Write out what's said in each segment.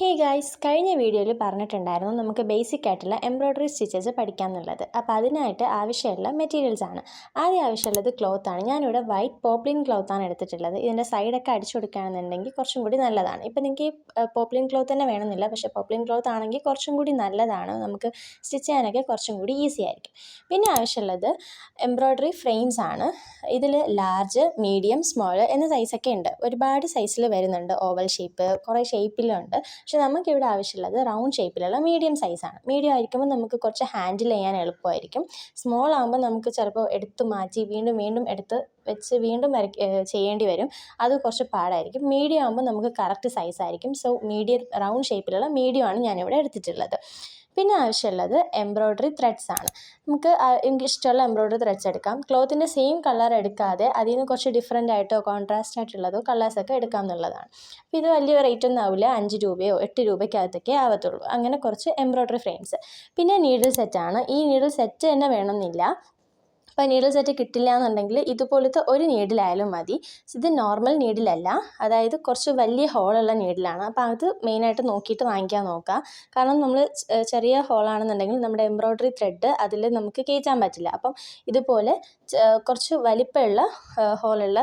Hey guys, കഴിഞ്ഞ വീഡിയോയിൽ പറഞ്ഞിട്ടുണ്ടായിരുന്നു നമുക്ക് ബേസിക് ആയിട്ടുള്ള എംബ്രോയ്ഡറി സ്റ്റിച്ചസ് പഠിക്കാമെന്നുള്ളത്. അപ്പോൾ അതിനായിട്ട് ആവശ്യമുള്ള മെറ്റീരിയൽസ് ആണ്. ആദ്യം ആവശ്യമുള്ളത് ക്ലോത്താണ്. ഞാനിവിടെ വൈറ്റ് പോപ്ലിൻ ക്ലോത്താണ് എടുത്തിട്ടുള്ളത്. ഇതിൻ്റെ സൈഡൊക്കെ അടിച്ചു കൊടുക്കുകയാണെന്നുണ്ടെങ്കിൽ കുറച്ചും കൂടി നല്ലതാണ്. ഇപ്പോൾ നിങ്ങൾക്ക് ഈ പോപ്ലിൻ ക്ലോത്ത് തന്നെ വേണമെന്നില്ല, പക്ഷേ പോപ്ലിൻ ക്ലോത്ത് ആണെങ്കിൽ കുറച്ചും കൂടി നല്ലതാണ്. നമുക്ക് സ്റ്റിച്ച് ചെയ്യാനൊക്കെ കുറച്ചും കൂടി ഈസി ആയിരിക്കും. പിന്നെ ആവശ്യമുള്ളത് എംബ്രോയ്ഡറി ഫ്രെയിംസ് ആണ്. ഇതിൽ ലാർജ്, മീഡിയം, സ്മോൾ എന്ന സൈസൊക്കെ ഉണ്ട്. ഒരുപാട് സൈസിൽ വരുന്നുണ്ട്. ഓവൽ ഷേപ്പ്, കുറേ ഷേപ്പിലുണ്ട്. പക്ഷെ നമുക്കിവിടെ ആവശ്യമുള്ളത് റൗണ്ട് ഷേപ്പിലുള്ള മീഡിയം സൈസാണ്. മീഡിയം ആയിരിക്കുമ്പോൾ നമുക്ക് കുറച്ച് ഹാൻഡിൽ ചെയ്യാൻ എളുപ്പമായിരിക്കും. സ്മോൾ ആകുമ്പോൾ നമുക്ക് ചിലപ്പോൾ എടുത്ത് മാറ്റി വീണ്ടും വീണ്ടും എടുത്ത് വെച്ച് വീണ്ടും ചെയ്യേണ്ടി വരും. അത് കുറച്ച് പാടായിരിക്കും. മീഡിയം ആകുമ്പോൾ നമുക്ക് കറക്റ്റ് സൈസായിരിക്കും. സോ മീഡിയം റൗണ്ട് ഷേപ്പിലുള്ള മീഡിയം ആണ് ഞാനിവിടെ എടുത്തിട്ടുള്ളത്. പിന്നെ ആവശ്യമുള്ളത് എംബ്രോയ്ഡറി ത്രെഡ്സ് ആണ്. നമുക്ക് എനിക്ക് ഇഷ്ടമുള്ള എംബ്രോയ്ഡറി ത്രെഡ്സ് എടുക്കാം. ക്ലോത്തിൻ്റെ സെയിം കളർ എടുക്കാതെ അതിൽ നിന്ന് കുറച്ച് ഡിഫറൻ്റ് ആയിട്ടോ കോൺട്രാസ്റ്റ് ആയിട്ടുള്ളതോ കളേഴ്സൊക്കെ എടുക്കാം എന്നുള്ളതാണ്. അപ്പോൾ ഇത് വലിയ റേറ്റ് ഒന്നും ആവില്ല. 5 രൂപയോ 8 രൂപയ്ക്കകത്തൊക്കെ ആവത്തുള്ളൂ. അങ്ങനെ കുറച്ച് എംബ്രോയ്ഡറി ഫ്രെയിംസ്. പിന്നെ നീഡിൽ സെറ്റാണ്. ഈ നീഡിൽ സെറ്റ് തന്നെ വേണമെന്നില്ല. അപ്പോൾ നീഡിൽ സെറ്റ് കിട്ടില്ല എന്നുണ്ടെങ്കിൽ ഇതുപോലത്തെ ഒരു നീഡിലായാലും മതി. ഇത് നോർമൽ നീഡിലല്ല, അതായത് കുറച്ച് വലിയ ഹോളുള്ള നീഡിലാണ്. അപ്പോൾ അത് മെയിനായിട്ട് നോക്കിയിട്ട് വാങ്ങിക്കാൻ നോക്കുക. കാരണം നമ്മൾ ചെറിയ ഹോളാണെന്നുണ്ടെങ്കിൽ നമ്മുടെ എംബ്രോയ്ഡറി ത്രെഡ് അതിൽ നമുക്ക് കയറ്റാൻ പറ്റില്ല. അപ്പം ഇതുപോലെ കുറച്ച് വലിപ്പമുള്ള ഹോളുള്ള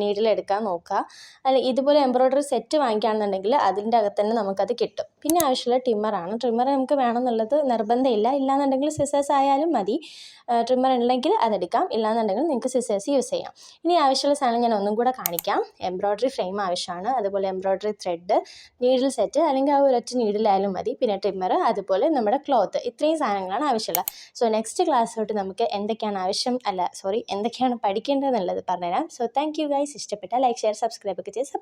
നീഡിലെടുക്കാൻ നോക്കുക. അല്ല, ഇതുപോലെ എംബ്രോയ്ഡറി സെറ്റ് വാങ്ങിക്കുകയാണെന്നുണ്ടെങ്കിൽ അതിൻ്റെ അകത്ത് തന്നെ നമുക്കത് കിട്ടും. പിന്നെ ആവശ്യമുള്ള ട്രിമ്മറാണ്. ട്രിമ്മർ നമുക്ക് വേണമെന്നുള്ളത് നിർബന്ധമില്ല. ഇല്ലാന്നുണ്ടെങ്കിൽ സിസേഴ്സ് ആയാലും മതി. ട്രിമ്മർ ഉണ്ടെങ്കിൽ അതെടുക്കാം, ഇല്ലാന്നുണ്ടെങ്കിൽ നിങ്ങൾക്ക് സിസേഴ്സ് യൂസ് ചെയ്യാം. ഇനി ആവശ്യമുള്ള സാധനം ഞാൻ ഒന്നും കൂടെ കാണിക്കാം. എംബ്രോയ്ഡറി ഫ്രെയിം ആവശ്യമാണ്, അതുപോലെ എംബ്രോയ്ഡറി ത്രെഡ്, നീഡിൽ സെറ്റ് അല്ലെങ്കിൽ ആ ഒരൊറ്റ നീഡിലായാലും മതി, പിന്നെ ട്രിമ്മർ, അതുപോലെ നമ്മുടെ ക്ലോത്ത്. ഇത്രയും സാധനങ്ങളാണ് ആവശ്യമുള്ളത്. സോ നെക്സ്റ്റ് ക്ലാസ്സിലോട്ട് നമുക്ക് എന്തൊക്കെയാണ് പഠിക്കേണ്ടതെന്നുള്ളത് പറഞ്ഞുതരാം. So thank you guys. ഇഷ്ടപ്പെട്ടാൽ ലൈക്ക്, ഷെയർ, സബ്സ്ക്രൈബ് ഒക്കെ ചെയ്ത് സപ്പോർട്ട്